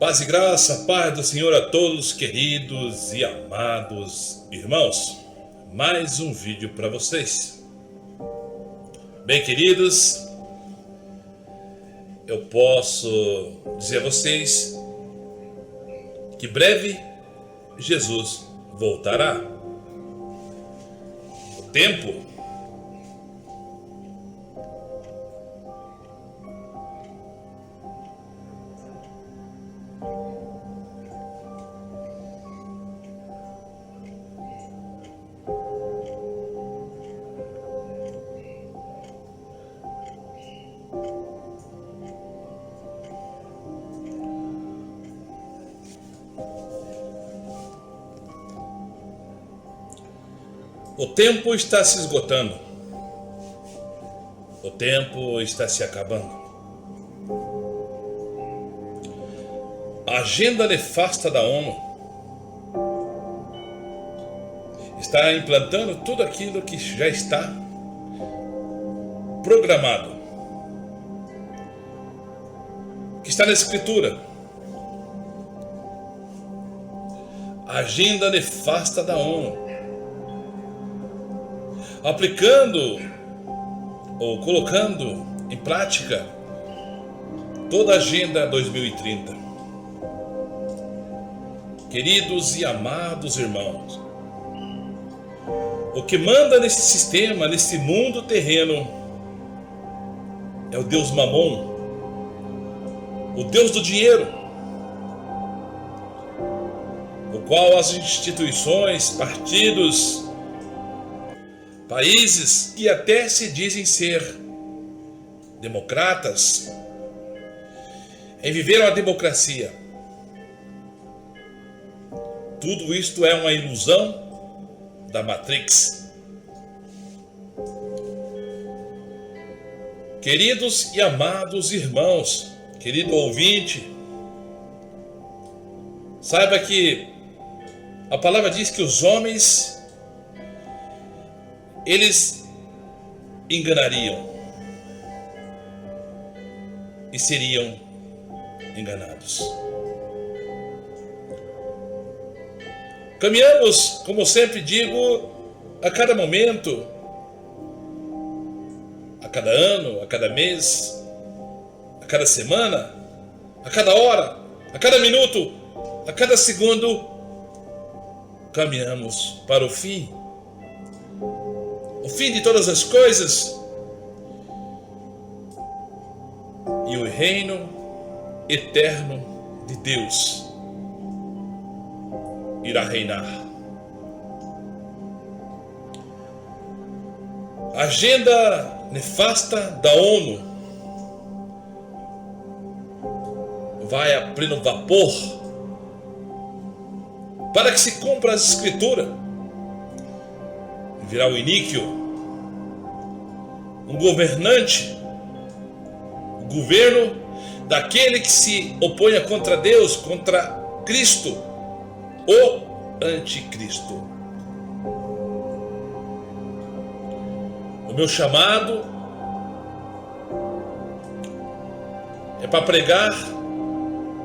Paz e graça, paz do Senhor a todos, queridos e amados irmãos. Mais um vídeo para vocês. Bem, queridos, eu posso dizer a vocês que breve Jesus voltará. O tempo O tempo está se esgotando. O tempo está se acabando. A agenda nefasta da ONU está implantando tudo aquilo que já está programado, que está na Escritura. A agenda nefasta da ONU, aplicando ou colocando em prática toda a Agenda 2030. Queridos e amados irmãos, o que manda nesse sistema, nesse mundo terreno, é o Deus Mamon, o Deus do dinheiro, o qual as instituições, partidos, países que até se dizem ser democratas, em viver uma democracia. Tudo isto é uma ilusão da Matrix. Queridos e amados irmãos, querido ouvinte, saiba que a palavra diz que os homens eles enganariam e seriam enganados. Caminhamos, como sempre digo, a cada momento, a cada ano, a cada mês, a cada semana, a cada hora, a cada minuto, a cada segundo, caminhamos para o fim de todas as coisas, e o reino eterno de Deus irá reinar. A agenda nefasta da ONU vai a pleno vapor para que se cumpra as escrituras. Virá o iníquo, um governante, o governo daquele que se oponha contra Deus, contra Cristo, o anticristo. O meu chamado é para pregar,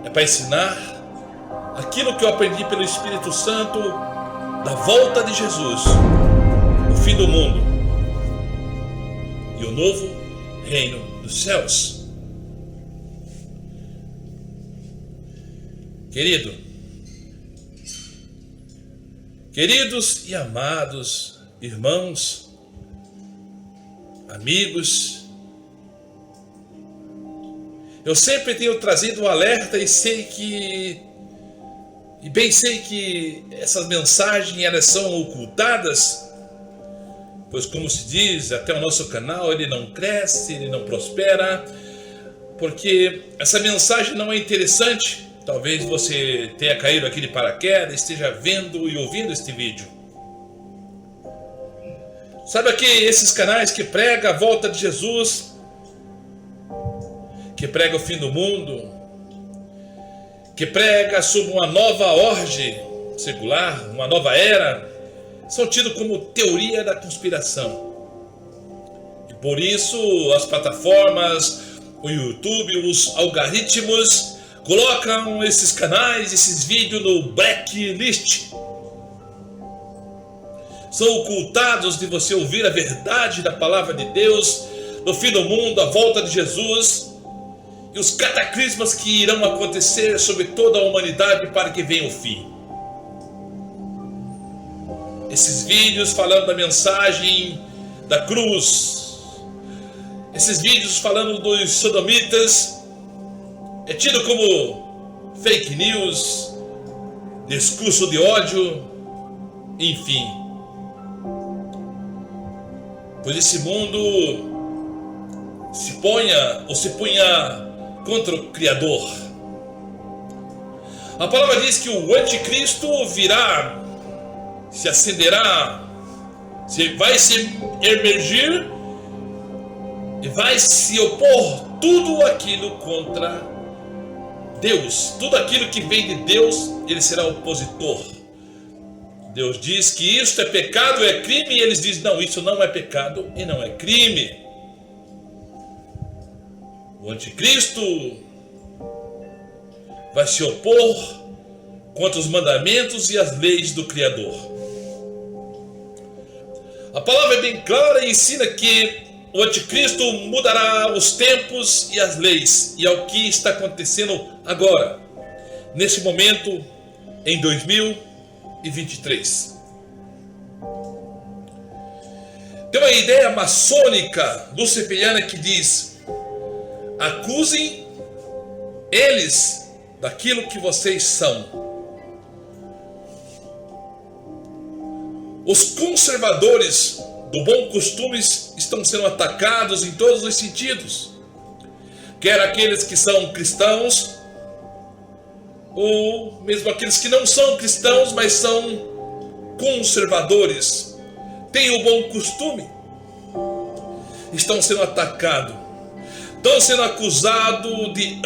é para ensinar aquilo que eu aprendi pelo Espírito Santo da volta de Jesus, o fim do mundo e o novo reino dos céus. Queridos e amados irmãos, amigos, eu sempre tenho trazido um alerta e bem sei que essas mensagens elas são ocultadas, pois como se diz, até o nosso canal ele não cresce, ele não prospera, porque essa mensagem não é interessante. Talvez você tenha caído aqui de paraquedas, esteja vendo e ouvindo este vídeo. Sabe que esses canais que pregam a volta de Jesus, que prega o fim do mundo, que prega sobre uma nova ordem secular, uma nova era, são tidos como teoria da conspiração. E por isso as plataformas, o YouTube, os algoritmos colocam esses canais, esses vídeos no blacklist. São ocultados de você ouvir a verdade da palavra de Deus, do fim do mundo, a volta de Jesus e os cataclismas que irão acontecer sobre toda a humanidade para que venha o fim. Esses vídeos falando da mensagem da cruz, esses vídeos falando dos sodomitas, é tido como fake news, discurso de ódio, enfim. Pois esse mundo se punha contra o Criador. A palavra diz que o anticristo virá, se acenderá, vai se emergir e vai se opor tudo aquilo contra Deus. Tudo aquilo que vem de Deus, ele será opositor. Deus diz que isso é pecado, é crime, e eles dizem, não, isso não é pecado e não é crime. O anticristo vai se opor contra os mandamentos e as leis do Criador. A palavra é bem clara e ensina que o anticristo mudará os tempos e as leis, e é o que está acontecendo agora, nesse momento, em 2023. Tem uma ideia maçônica luciferiana que diz: acusem eles daquilo que vocês são. Os conservadores do bom costumes estão sendo atacados em todos os sentidos, quer aqueles que são cristãos, ou mesmo aqueles que não são cristãos, mas são conservadores, têm o bom costume, estão sendo atacados, estão sendo acusados de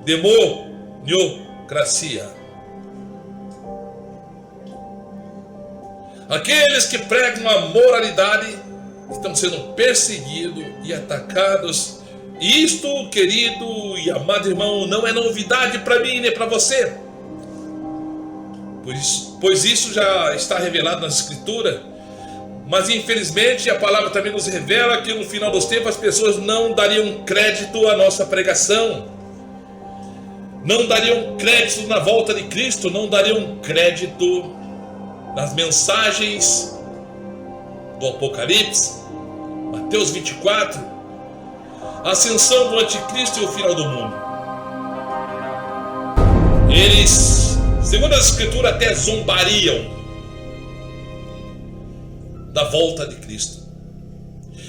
antidemocracia. Aqueles que pregam a moralidade estão sendo perseguidos e atacados. E isto, querido e amado irmão, não é novidade para mim nem para você. Pois isso já está revelado nas Escrituras. Mas infelizmente a palavra também nos revela que no final dos tempos as pessoas não dariam crédito à nossa pregação. Não dariam crédito na volta de Cristo, não dariam crédito nas mensagens do Apocalipse, Mateus 24, a ascensão do anticristo e o final do mundo. Eles, segundo as Escrituras, até zombariam da volta de Cristo.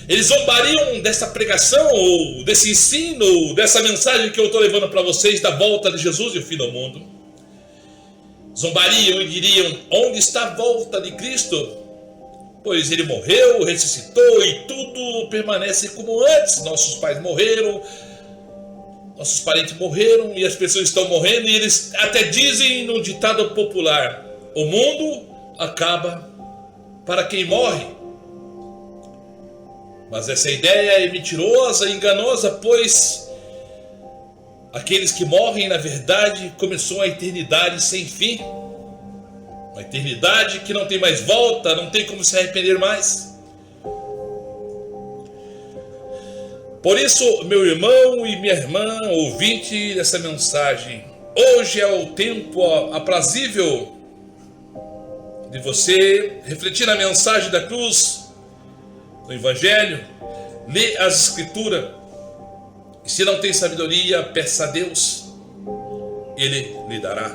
Eles zombariam dessa pregação, ou desse ensino, ou dessa mensagem que eu estou levando para vocês da volta de Jesus e o fim do mundo. Zombariam e diriam: onde está a volta de Cristo? Pois ele morreu, ressuscitou e tudo permanece como antes. Nossos pais morreram, nossos parentes morreram e as pessoas estão morrendo. E eles até dizem no ditado popular: o mundo acaba para quem morre. Mas essa ideia é mentirosa e enganosa, pois aqueles que morrem, na verdade, começou a eternidade sem fim. Uma eternidade que não tem mais volta, não tem como se arrepender mais. Por isso, meu irmão e minha irmã, ouvinte dessa mensagem, hoje é o tempo aprazível de você refletir na mensagem da cruz, no Evangelho, ler as Escrituras. E se não tem sabedoria, peça a Deus, Ele lhe dará.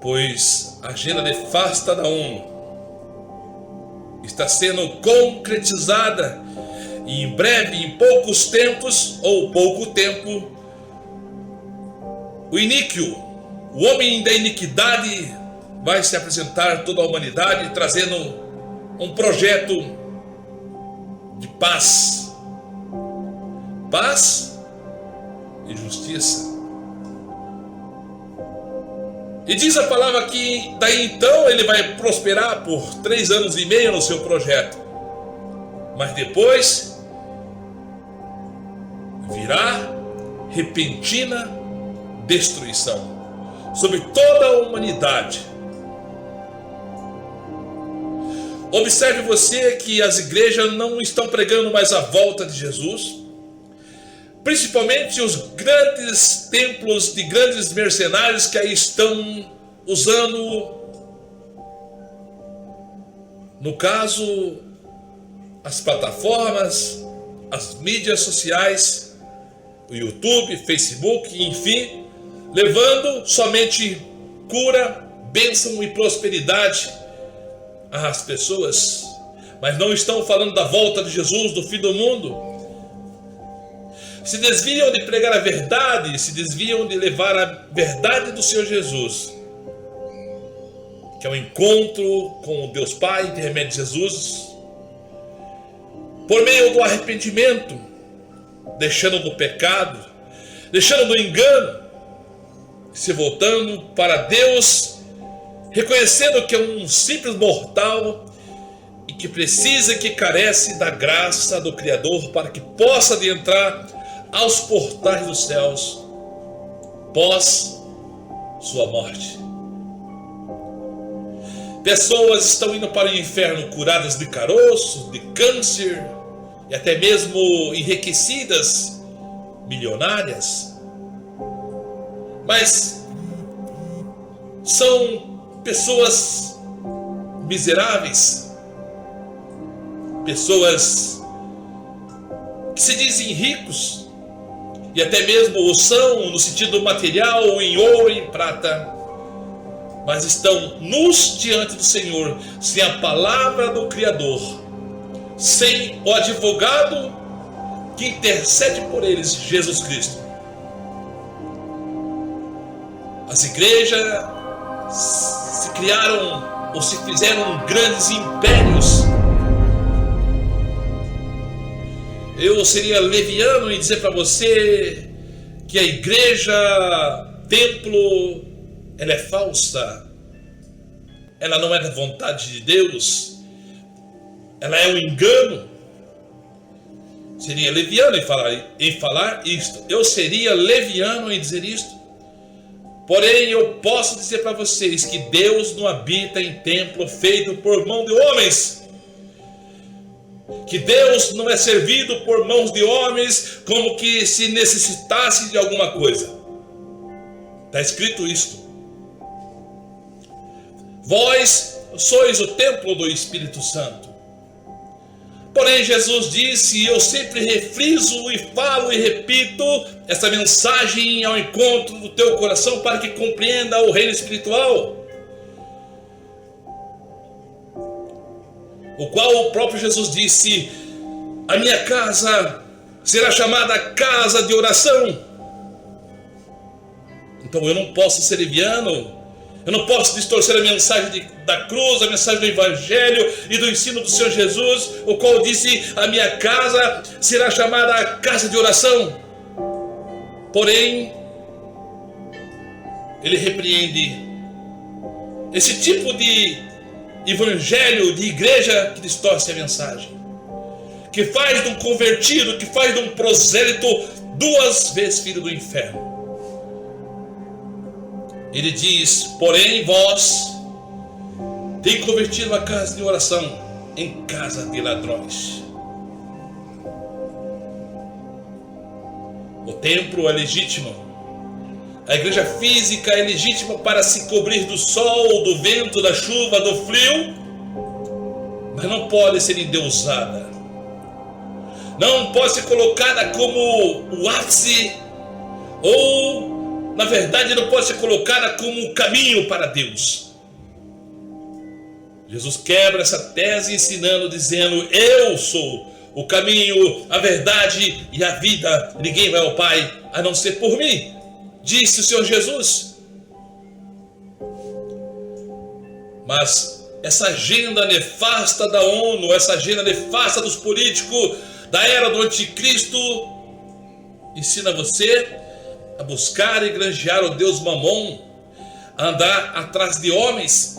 Pois a agenda nefasta da ONU está sendo concretizada e em breve, em poucos tempos ou pouco tempo, o iníquo, o homem da iniquidade, vai se apresentar a toda a humanidade trazendo um projeto de paz e justiça. E diz a palavra que daí então ele vai prosperar por 3 anos e meio no seu projeto. Mas depois virá repentina destruição sobre toda a humanidade. Observe você que as igrejas não estão pregando mais a volta de Jesus. Principalmente os grandes templos de grandes mercenários que aí estão usando, no caso, as plataformas, as mídias sociais, o YouTube, Facebook, enfim, levando somente cura, bênção e prosperidade às pessoas, mas não estão falando da volta de Jesus, do fim do mundo. Se desviam de pregar a verdade, se desviam de levar a verdade do Senhor Jesus, que é o encontro com o Deus Pai, intermédio de Jesus, por meio do arrependimento, deixando do pecado, deixando do engano, se voltando para Deus, reconhecendo que é um simples mortal e que precisa e que carece da graça do Criador para que possa adentrar aos portais dos céus pós sua morte. Pessoas estão indo para o inferno curadas de caroço, de câncer e até mesmo enriquecidas, milionárias, mas são pessoas miseráveis, pessoas que se dizem ricos, e até mesmo o são no sentido material, em ouro e em prata, mas estão nus diante do Senhor, sem a palavra do Criador, sem o advogado que intercede por eles, Jesus Cristo. As igrejas se criaram ou se fizeram grandes impérios. Eu seria leviano em dizer para você que a igreja, templo, ela é falsa. Ela não é da vontade de Deus. Ela é um engano. Seria leviano em falar isto. Eu seria leviano em dizer isto. Porém, eu posso dizer para vocês que Deus não habita em templo feito por mão de homens. Que Deus não é servido por mãos de homens como que se necessitasse de alguma coisa. Está escrito isto. Vós sois o templo do Espírito Santo. Porém, Jesus disse, e eu sempre refriso e falo e repito essa mensagem ao encontro do teu coração para que compreenda o reino espiritual, o qual o próprio Jesus disse: a minha casa será chamada casa de oração. Então eu não posso ser leviano, eu não posso distorcer a mensagem da cruz, a mensagem do Evangelho e do ensino do Senhor Jesus, o qual disse: a minha casa será chamada casa de oração. Porém, ele repreende esse tipo de evangelho de igreja que distorce a mensagem, que faz de um convertido, que faz de um prosélito 2 vezes filho do inferno. Ele diz: porém vós tem convertido a casa de oração em casa de ladrões. O templo é legítimo, a igreja física é legítima para se cobrir do sol, do vento, da chuva, do frio, mas não pode ser endeusada, não pode ser colocada como o ápice, ou na verdade não pode ser colocada como um caminho para Deus. Jesus quebra essa tese ensinando, dizendo: eu sou o caminho, a verdade e a vida, ninguém vai ao Pai a não ser por mim, disse o Senhor Jesus. Mas essa agenda nefasta da ONU, essa agenda nefasta dos políticos da era do anticristo, ensina você a buscar e granjear o Deus Mamon, a andar atrás de homens,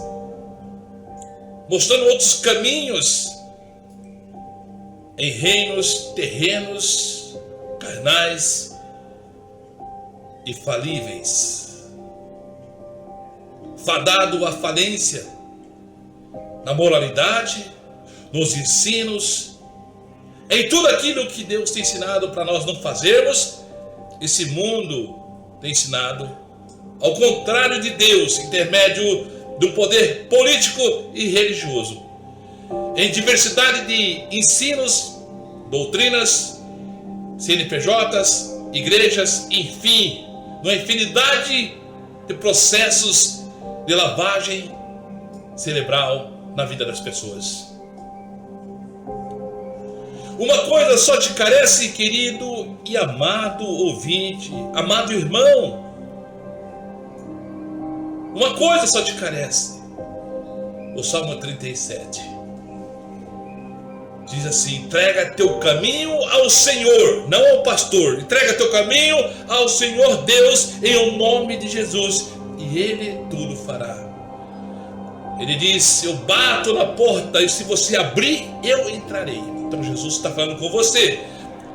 mostrando outros caminhos em reinos terrenos, carnais e falíveis, fadado à falência na moralidade, nos ensinos, em tudo aquilo que Deus tem ensinado para nós não fazermos. Esse mundo tem ensinado ao contrário de Deus, intermédio do poder político e religioso, em diversidade de ensinos, doutrinas, CNPJs, igrejas, enfim, numa infinidade de processos de lavagem cerebral na vida das pessoas. Uma coisa só te carece, querido e amado ouvinte, amado irmão. Uma coisa só te carece. O Salmo 37 diz assim: entrega teu caminho ao Senhor, não ao pastor. Entrega teu caminho ao Senhor Deus em o nome de Jesus, e Ele tudo fará. Ele diz: eu bato na porta e se você abrir, eu entrarei. Então Jesus está falando com você.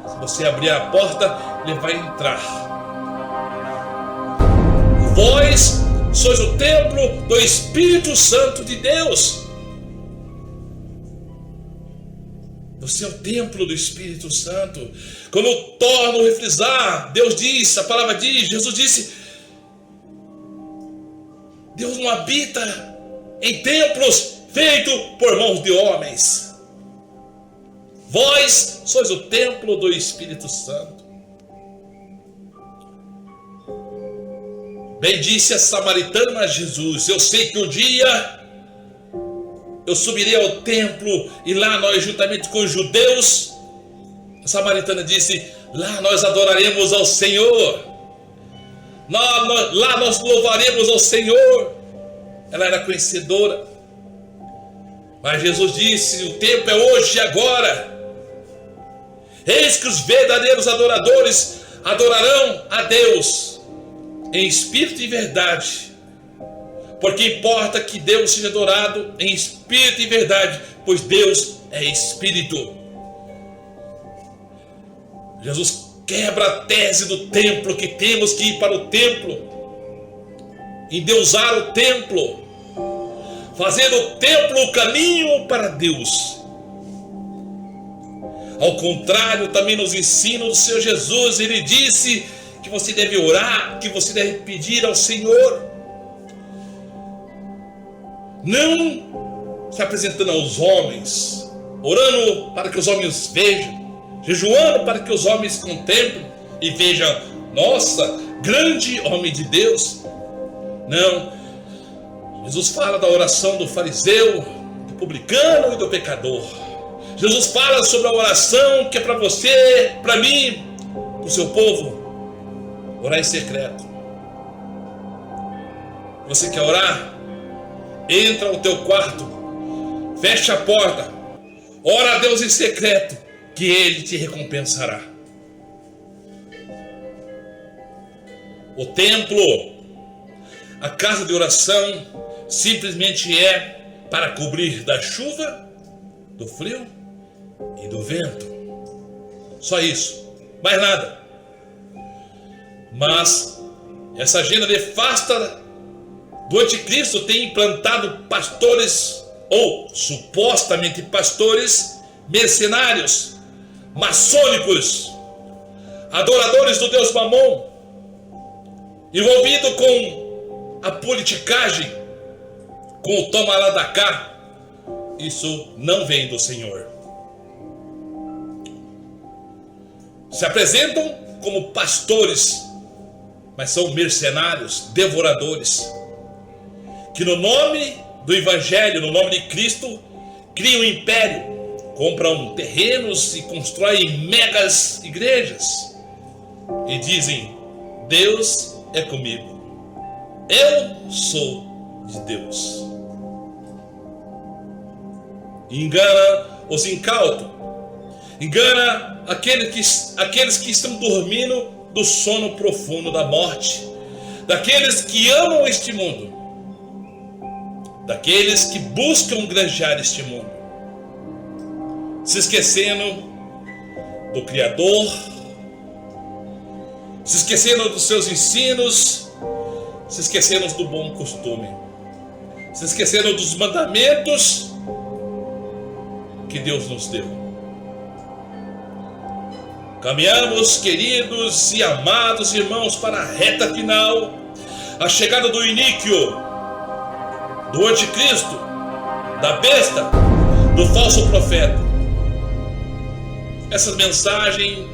Se você abrir a porta, Ele vai entrar. Vós sois o templo do Espírito Santo de Deus. Você é o templo do Espírito Santo. Como eu torno a refrisar, Deus diz, a palavra diz, Jesus disse: Deus não habita em templos feitos por mãos de homens. Vós sois o templo do Espírito Santo. Bem disse a samaritana a Jesus: eu sei que um dia eu subirei ao templo e lá nós, juntamente com os judeus, a samaritana disse, lá nós adoraremos ao Senhor, lá nós louvaremos ao Senhor. Ela era conhecedora, mas Jesus disse: o tempo é hoje e agora. Eis que os verdadeiros adoradores adorarão a Deus em espírito e verdade, porque importa que Deus seja adorado em espírito e verdade, pois Deus é espírito. Jesus quebra a tese do templo, que temos que ir para o templo, endeusar o templo, fazer o templo o caminho para Deus. Ao contrário, também nos ensina o Senhor Jesus. Ele disse que você deve orar, que você deve pedir ao Senhor, não se apresentando aos homens, orando para que os homens vejam, jejuando para que os homens contemplem e vejam, nossa, grande homem de Deus. Não, Jesus fala da oração do fariseu, do publicano e do pecador. Jesus fala sobre a oração que é para você, para mim, para o seu povo. Orar em secreto. Você quer orar? Entra no teu quarto, fecha a porta, ora a Deus em secreto, que Ele te recompensará. O templo, a casa de oração, simplesmente é para cobrir da chuva, do frio e do vento. Só isso, mais nada. Mas essa agenda nefasta do anticristo tem implantado pastores, ou supostamente pastores, mercenários, maçônicos, adoradores do Deus Mamon, envolvido com a politicagem, com o toma lá da cá. Isso não vem do Senhor. Se apresentam como pastores, mas são mercenários, devoradores, que no nome do Evangelho, no nome de Cristo, criam um império, compram terrenos e constroem megas igrejas e dizem: Deus é comigo, eu sou de Deus. E engana os incautos, engana aqueles que estão dormindo do sono profundo da morte, daqueles que amam este mundo, daqueles que buscam granjear este mundo, se esquecendo do Criador, se esquecendo dos seus ensinos, se esquecendo do bom costume, se esquecendo dos mandamentos que Deus nos deu. Caminhamos, queridos e amados irmãos, para a reta final, a chegada do iníquo, do anticristo, da besta, do falso profeta. Essas mensagens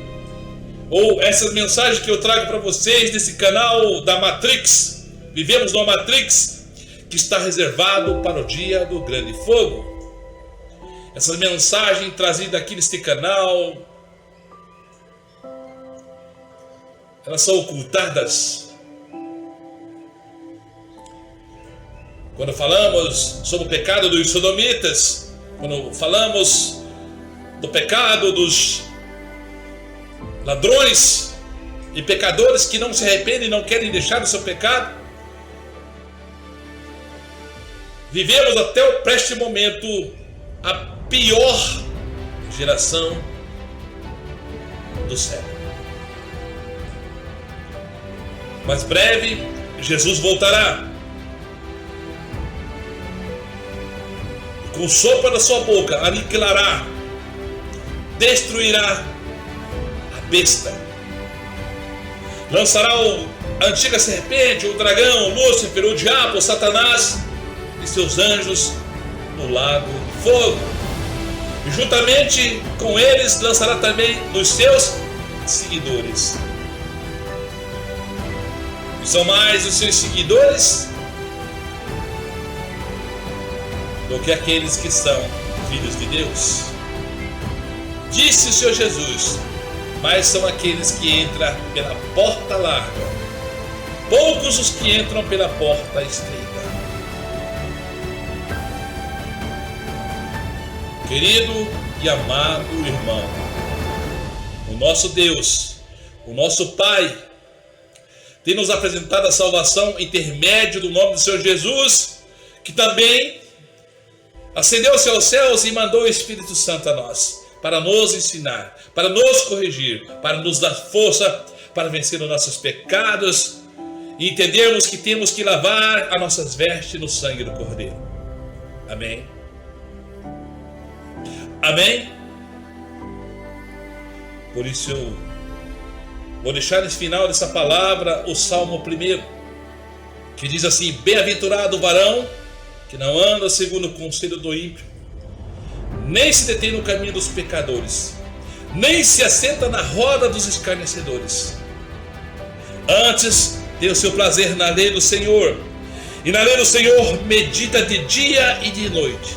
que eu trago para vocês nesse canal da Matrix, vivemos numa Matrix que está reservado para o dia do grande fogo. Essas mensagens trazidas aqui neste canal, elas são ocultadas. Quando falamos sobre o pecado dos sodomitas, quando falamos do pecado dos ladrões e pecadores que não se arrependem e não querem deixar o seu pecado, vivemos até o presente momento a pior geração do século. Mas breve Jesus voltará, e com o sopro da sua boca aniquilará, destruirá a besta, lançará a antiga serpente, o dragão, Lúcifer, o diabo, o Satanás e seus anjos no lago de fogo. E juntamente com eles lançará também os seus seguidores. E são mais os seus seguidores do que aqueles que são filhos de Deus. Disse o Senhor Jesus: mas são aqueles que entram pela porta larga, poucos os que entram pela porta estreita. Querido e amado irmão, o nosso Deus, o nosso Pai, tem nos apresentado a salvação em intermédio do nome do Senhor Jesus, que também ascendeu-se aos céus e mandou o Espírito Santo a nós, para nos ensinar, para nos corrigir, para nos dar força para vencer os nossos pecados e entendermos que temos que lavar as nossas vestes no sangue do Cordeiro. Amém? Amém? Por isso eu vou deixar nesse final dessa palavra o Salmo 1, que diz assim: bem-aventurado o varão que não anda segundo o conselho do ímpio, nem se detém no caminho dos pecadores, nem se assenta na roda dos escarnecedores. Antes tem o seu prazer na lei do Senhor, e na lei do Senhor medita de dia e de noite.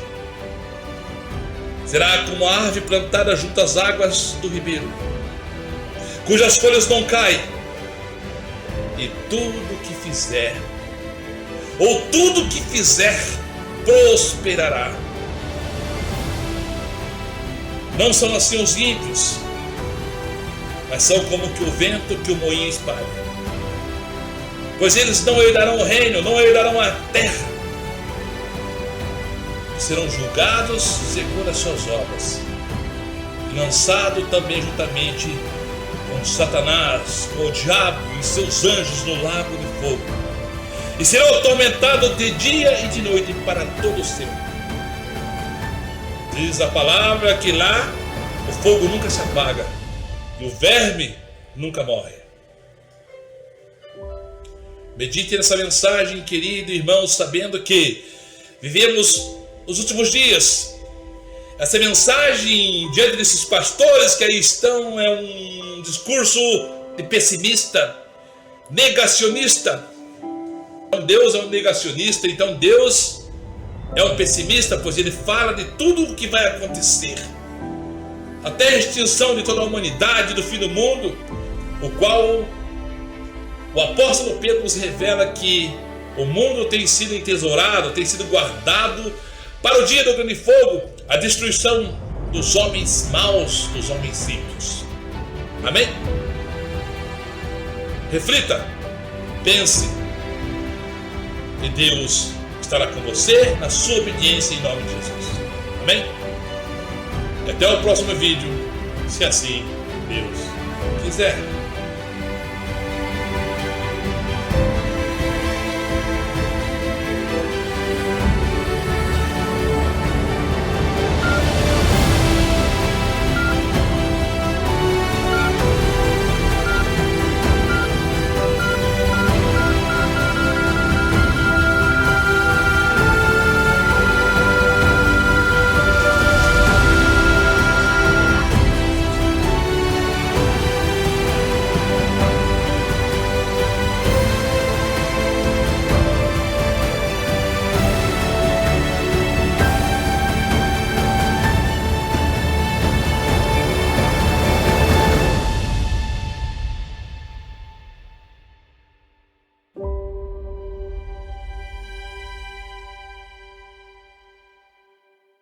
Será como a árvore plantada junto às águas do ribeiro, cujas folhas não caem, e tudo que fizer, prosperará. Não são assim os ímpios, mas são como que o vento que o moinho espalha. Pois eles não herdarão o reino, não herdarão a terra, serão julgados segundo as suas obras, e lançado também juntamente com Satanás, com o diabo e seus anjos no lago de fogo, e serão atormentados de dia e de noite para todo o sempre. Diz a palavra que lá o fogo nunca se apaga e o verme nunca morre. Medite nessa mensagem, querido irmão, sabendo que vivemos os últimos dias. Essa mensagem, diante desses pastores que aí estão, é um discurso de pessimista, negacionista. Deus é um negacionista, então Deus é um pessimista, pois ele fala de tudo o que vai acontecer, até a extinção de toda a humanidade, do fim do mundo, o qual o apóstolo Pedro nos revela que o mundo tem sido entesourado, tem sido guardado para o dia do grande fogo, a destruição dos homens maus, dos homens ímpios. Amém? Reflita, pense, e Deus estará com você na sua obediência em nome de Jesus. Amém? E até o próximo vídeo, se assim Deus quiser.